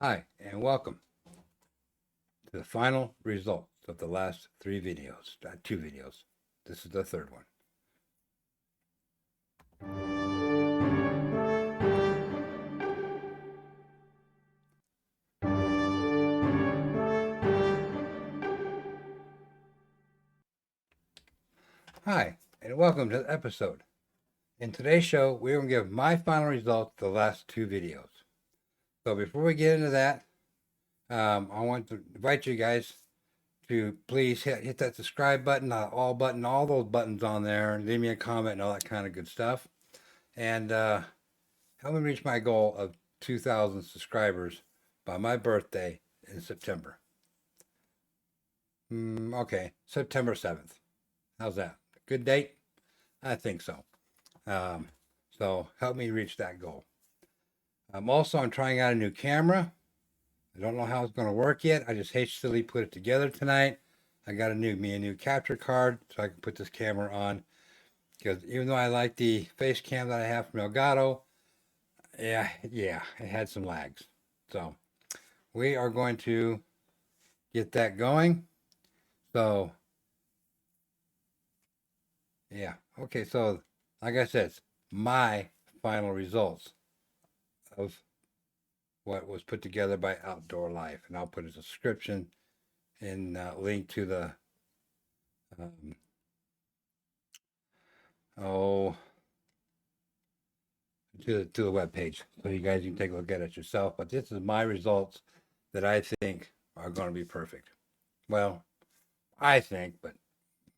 Hi, and welcome to the final results of the last three videos, two videos. This is the third one. Hi, and welcome to the episode. In today's show, we're going to give my final results of the last two videos. So before we get into that, I want to invite you guys to please hit that subscribe button, all those buttons on there, and leave me a comment and all that kind of good stuff. And help me reach my goal of 2,000 subscribers by my birthday in September. Okay, September 7th. How's that? Good date? I think so. Um, so help me reach that goal. I'm trying out a new camera. I don't know how it's going to work yet. I just hastily put it together tonight. I got a new capture card so I can put this camera on. Because even though I like the face cam that I have from Elgato, yeah, it had some lags. So we are going to get that going. So yeah, okay. So like I said, it's my final results of what was put together by Outdoor Life, and I'll put a description and link to the um, oh to the web page so you guys can take a look at it yourself. But this is my results that I think are going to be perfect. Well, I think, but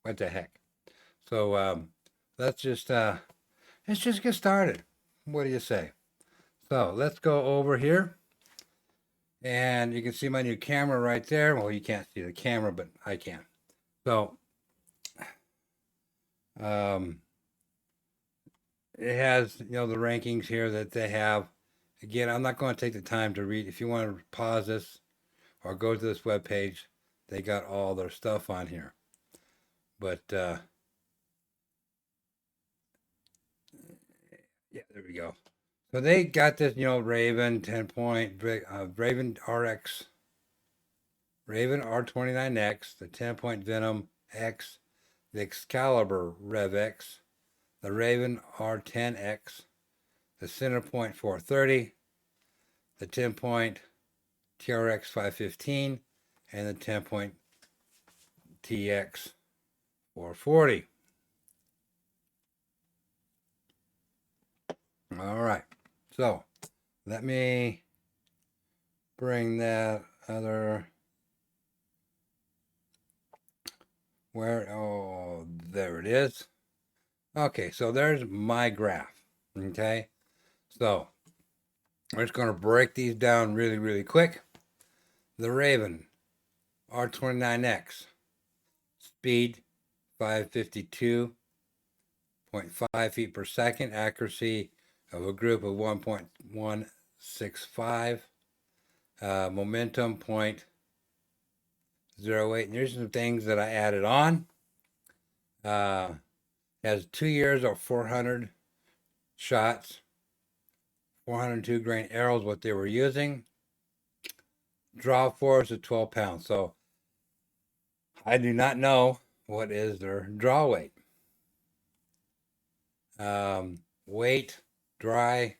what the heck? So let's just let's just get started. What do you say? So let's go over here. And you can see my new camera right there. Well, you can't see the camera, but I can. So um, it has, the rankings here that they have. Again, I'm not going to take the time to read. If you want to pause this or go to this web page, they got all their stuff on here. But yeah, there we go. So they got this, Raven 10 point, Raven RX, Raven R29X, the 10 point Venom X, the Excalibur Rev X, the Raven R10X, the Centerpoint 430, the 10 point TRX 515, and the 10 point TX 440. All right. So let me bring that other. Oh, there it is. Okay, so there's my graph. Okay, so we're just going to break these down really, really quick. The Raven R29X, speed 552.5 feet per second, accuracy of a group of 1.165, momentum 0.08. And here's some things that I added on. Has 2 years or 400 shots, 402 grain arrows, what they were using. Draw force is 12 pounds. So I do not know what is their draw weight. Weight, dry,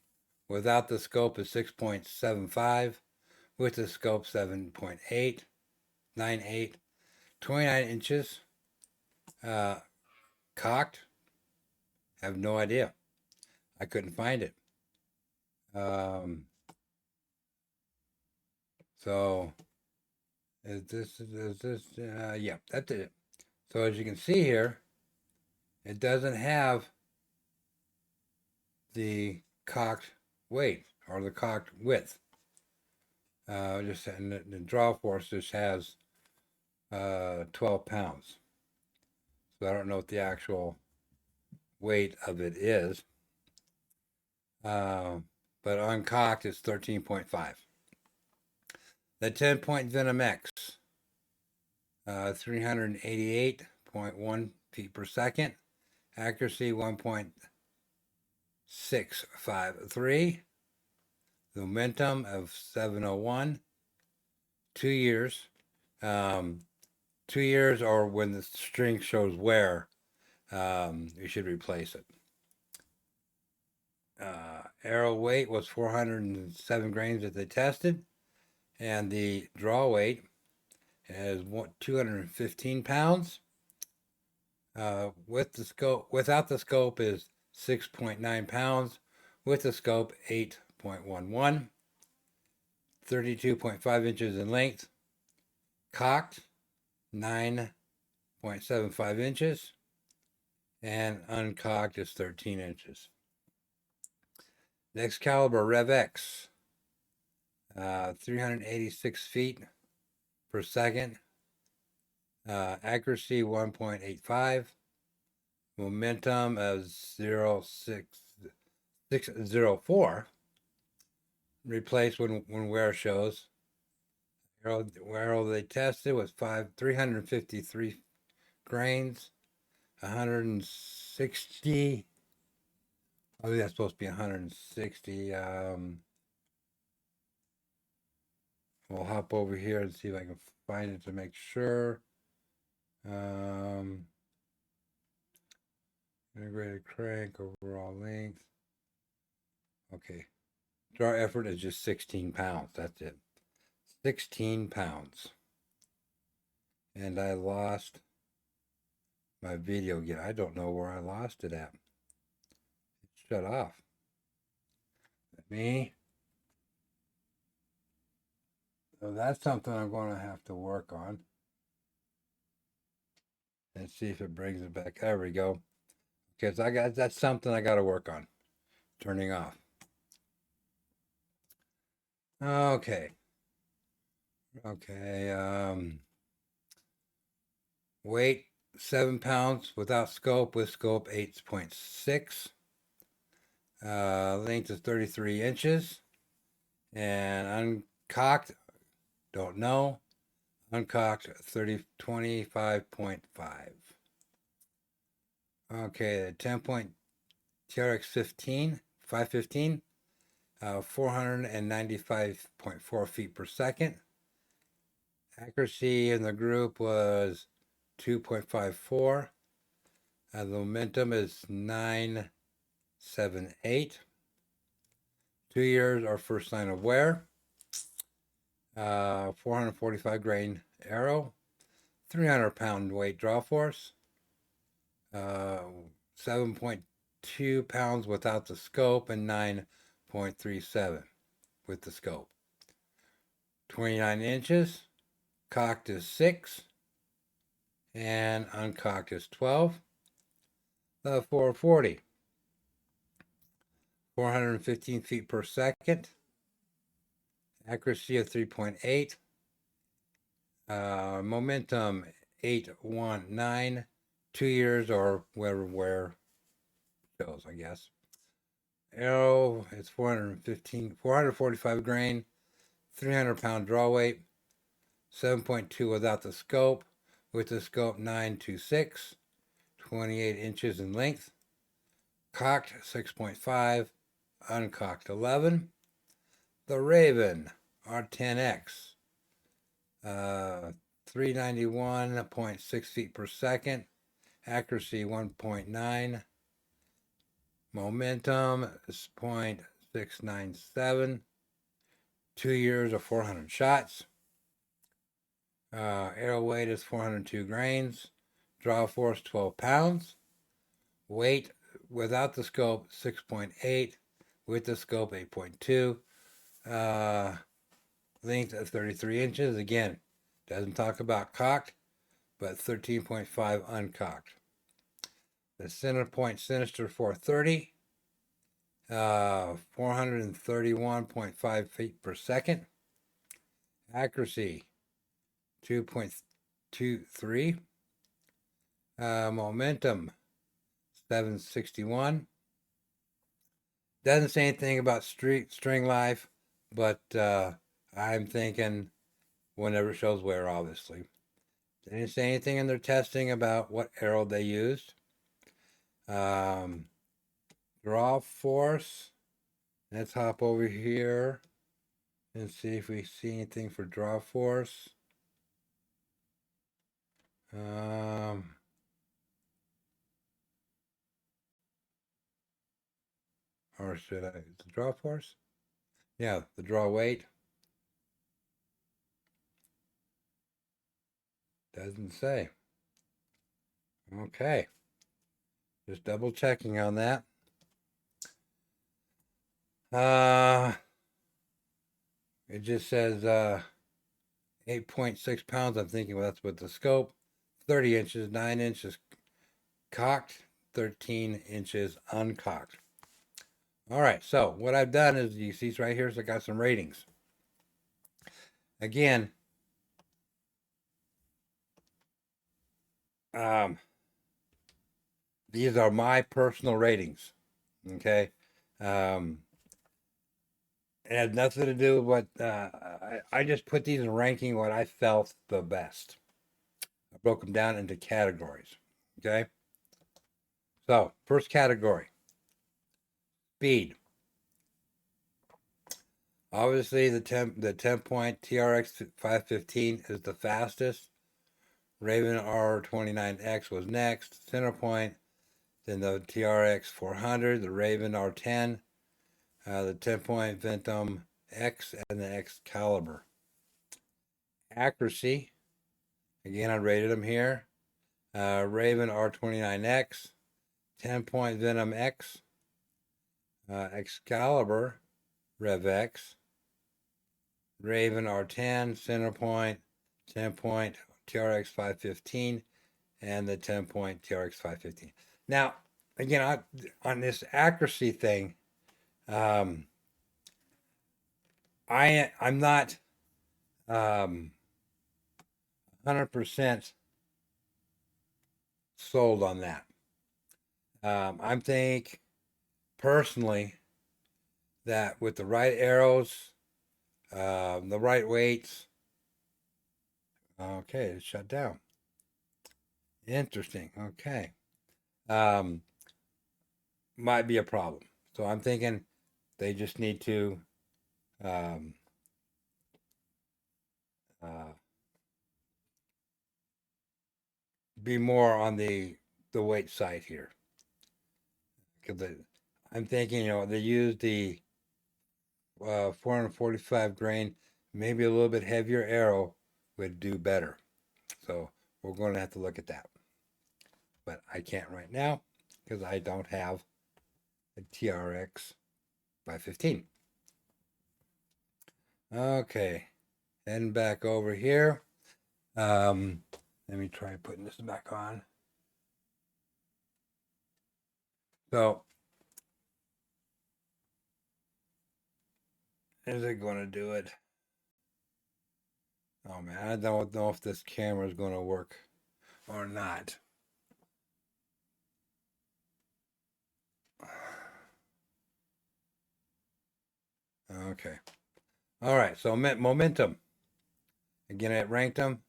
without the scope is 6.75, with the scope 7.898, 29 inches. Cocked, have no idea. I couldn't find it. So yeah, that's it. So as you can see here, it doesn't have the cocked weight or the cocked width. Just and the draw force just has 12 pounds. So I don't know what the actual weight of it is. But uncocked it's 13.5. The 10 point Venom X, 388.1 feet per second, accuracy 1.653, The momentum of 701. 2 years. 2 years, or when the string shows wear, you should replace it. Arrow weight was 407 grains that they tested, and the draw weight is 215 pounds. With the scope, without the scope is 6.9 pounds. With the scope, 8.11. 32.5 inches in length. Cocked, 9.75 inches. And uncocked is 13 inches. Next caliber, Rev X, 386 feet per second. Accuracy 1.85. Momentum of 0.604. Replaced when wear shows. Arrow they tested was 353 grains, 160. Oh, that's supposed to be 160. We'll hop over here and see if I can find it to make sure. Integrated crank, overall length. Okay. Draw effort is just 16 pounds. That's it. 16 pounds. And I lost my video again. I don't know where I lost it at. It shut off. Me. So that's something I'm going to have to work on. And see if it brings it back. There we go. Because that's something I got to work on. Turning off. Okay. Weight 7 pounds without scope. With scope 8.6. Length is 33 inches. And uncocked, don't know. Uncocked 25.5. Okay, the 10-point TRX 515, 495.4 feet per second. Accuracy in the group was 2.54. The momentum is 978. 2 years or first sign of wear. 445 grain arrow. 300 pound weight draw force. 7.2 pounds without the scope and 9.37 with the scope. 29 inches. Cocked is 6. And uncocked is 12. 440. 415 feet per second. Accuracy of 3.8. Momentum 819. 2 years or where shows, I guess. Arrow is 445 grain, 300 pound draw weight, 7.2 without the scope. With the scope 926, 28 inches in length. Cocked 6.5, uncocked 11. The Raven R10X, 391.6 feet per second. Accuracy 1.9. Momentum is 0.697. 2 years of 400 shots. Arrow weight is 402 grains. Draw force 12 pounds. Weight without the scope 6.8. With the scope 8.2. Length of 33 inches. Again, doesn't talk about cocked, but 13.5 uncocked. The center point sinister 430, 431.5 feet per second. Accuracy 2.23. Momentum 761. Doesn't say anything about string life, but I'm thinking whenever it shows wear, obviously. They didn't say anything in their testing about what arrow they used. Draw force Let's hop over here and see if we see anything for draw force. Or should I, the draw force? Yeah, the draw weight. Doesn't say. Okay. Just double checking on that. It just says 8.6 pounds. I'm thinking, well, that's with the scope. 30 inches, 9 inches cocked, 13 inches uncocked. All right, so what I've done is, you see right here, so I got some ratings. Again, these are my personal ratings. Okay. It has nothing to do with what I just put these in ranking what I felt the best. I broke them down into categories. Okay. So, first category, speed. Obviously, the 10 point TRX 515 is the fastest. Raven R29X was next. Center point. Then the TRX 400, the Raven R10, the 10 point Ventum X, and the Excalibur. Accuracy. Again, I rated them here. Raven R29X, 10 point Venom X, Excalibur Rev X, Raven R10, center point, 10 point TRX 515, and the 10 point TRX 515. Now, again, on this accuracy thing, I'm not 100% sold on that. I think personally that with the right arrows, the right weights. Okay, it's shut down. Interesting. Okay. Might be a problem. So I'm thinking they just need to be more on the weight side here. Because I'm thinking, they use the 445 grain, maybe a little bit heavier arrow would do better. So we're going to have to look at that. But I can't right now because I don't have a TRX 515. Okay, heading back over here. Let me try putting this back on. So, is it going to do it? Oh man, I don't know if this camera is going to work or not. Okay. All right. So momentum. Again, I ranked them.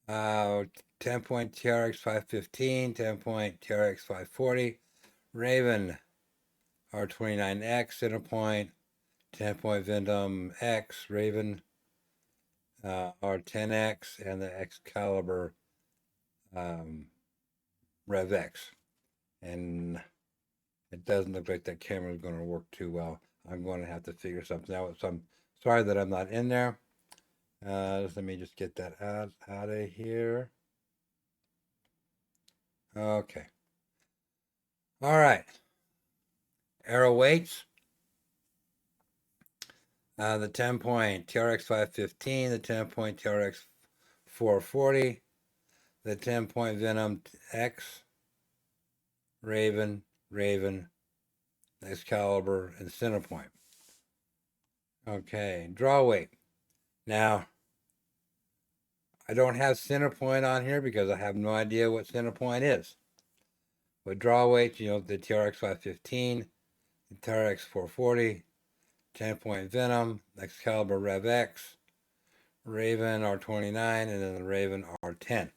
10 point TRX 515, 10 point TRX 540, Raven R29X, center point, 10 point Vendom X, Raven R10X, and the Excalibur Rev X. And it doesn't look like that camera is going to work too well. I'm going to have to figure something out. So I'm sorry that I'm not in there. Let me just get that out of here. Okay. All right. Arrow weights. The 10 point TRX 515, the 10 point TRX 440, the 10 point Venom X, Raven, Excalibur, and Centerpoint. Okay, draw weight. Now, I don't have Centerpoint on here because I have no idea what Centerpoint is. But draw weight, the TRX 515, the TRX 440, 10 point Venom, Excalibur Rev X, Raven R29, and then the Raven R10.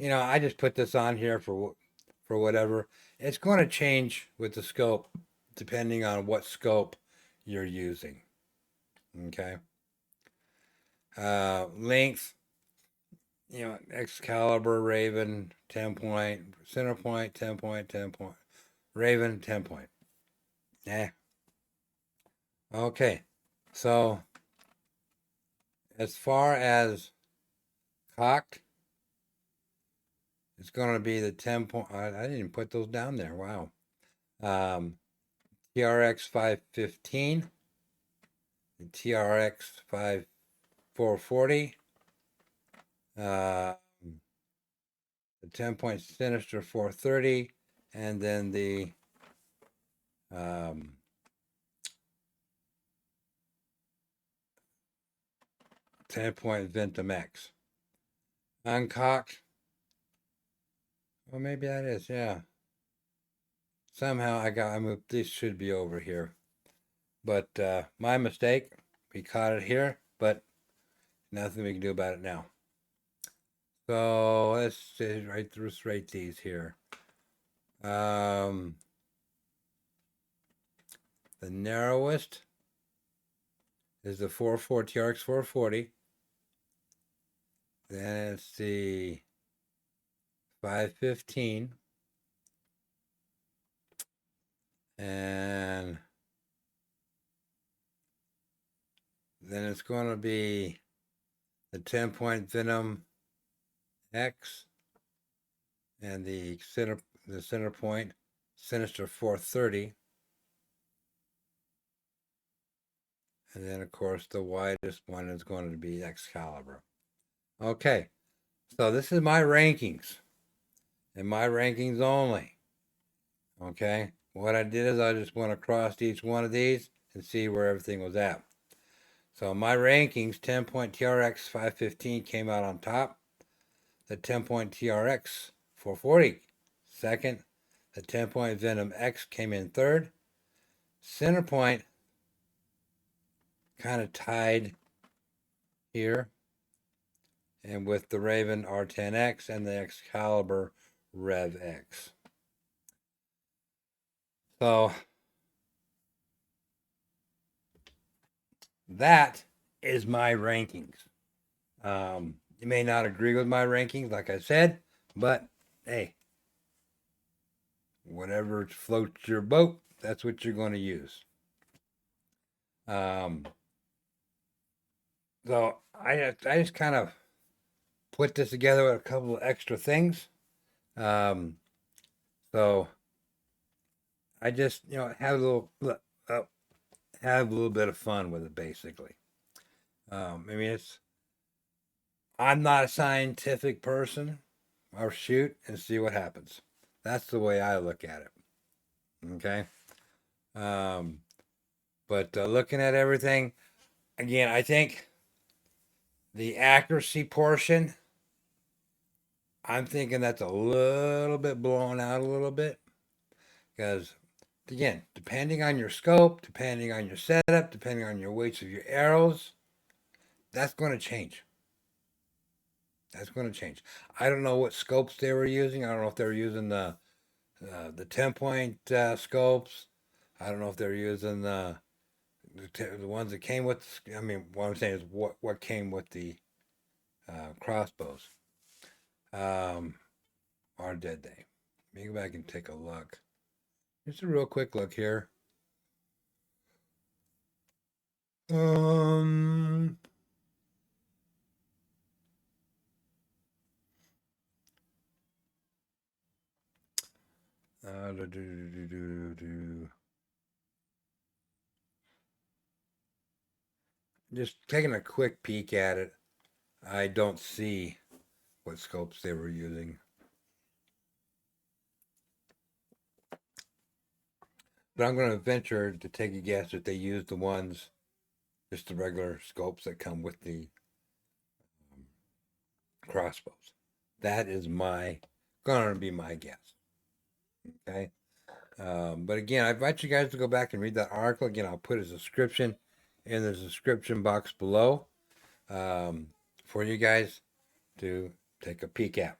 I just put this on here for whatever. It's going to change with the scope depending on what scope you're using. Okay. Length, Excalibur, Raven, 10 point, center point, 10 point, 10 point, Raven, 10 point. Okay. So, as far as cocked, it's going to be the 10 point. I didn't even put those down there. Wow. TRX 515, the TRX 440, the 10 point Sinister 430, and then the 10 point Ventum X. Uncocked. Well, maybe that is, yeah. Somehow I moved. This should be over here. But my mistake. We caught it here, but nothing we can do about it now. So let's rate these here. The narrowest is the 440 TRX 440. Then it's the 515. And then it's going to be the 10 point Venom X and the center point Sinister 430. And then, of course, the widest one is going to be Excalibur. Okay, so this is my rankings, and my rankings only. Okay, what I did is I just went across each one of these and see where everything was at. So my rankings, 10 point TRX 515 came out on top. The 10 point TRX 440 second. The 10 point Venom X came in third. Center point kind of tied here, and with the Raven R10X and the Excalibur Rev X. So that is my rankings. You may not agree with my rankings, like I said, but hey, whatever floats your boat, that's what you're going to use. So I just kind of put this together with a couple of extra things. So I just have a little bit of fun with it, basically. I mean, I'm not a scientific person. I'll shoot and see what happens. That's the way I look at it. Okay. But looking at everything, again, I think the accuracy portion, I'm thinking that's a little bit blown out a little bit. Because, again, depending on your scope, depending on your setup, depending on your weights of your arrows, that's going to change. That's going to change. I don't know what scopes they were using. I don't know if they were using the 10 point scopes. I don't know if they're using the ones that came with. I mean, what I'm saying is what came with the crossbows. Or did they? Let me go back and take a look. Just a real quick look here. Um. Just taking a quick peek at it, I don't see what scopes they were using. But I'm going to venture to take a guess that they used the ones, just the regular scopes that come with the crossbows. That is going to be my guess. Okay. But again, I invite you guys to go back and read that article. Again, I'll put a description in the description box below for you guys to take a peek at.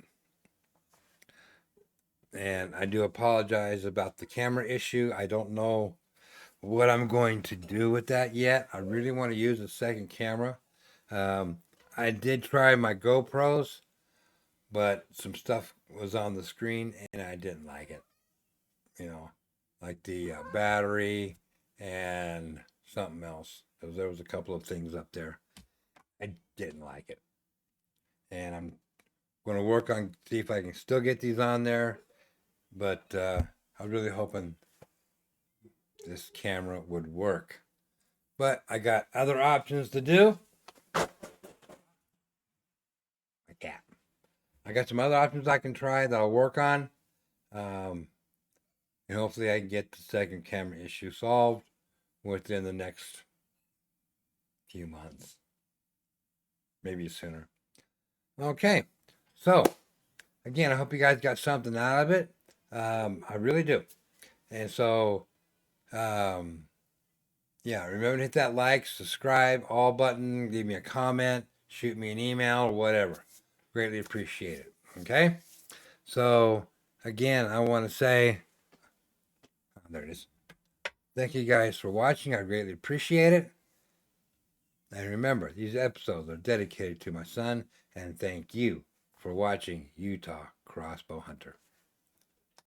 And I do apologize about the camera issue. I don't know what I'm going to do with that yet. I really want to use a second camera. I did try my GoPros, but some stuff was on the screen and I didn't like it. You know, like the battery and something else. There was a couple of things up there. I didn't like it. And I'm going to work on see if I can still get these on there. But I was really hoping this camera would work. But I got other options to do. My cat. I got some other options I can try that I'll work on. And hopefully I can get the second camera issue solved within the next few months. Maybe sooner. Okay. So, again, I hope you guys got something out of it. I really do. And so, yeah, remember to hit that like, subscribe, all button, leave me a comment, shoot me an email, or whatever. Greatly appreciate it. Okay? So, again, I want to say, there it is. Thank you guys for watching. I greatly appreciate it. And remember, these episodes are dedicated to my son, and thank you for watching Utah Crossbow Hunter.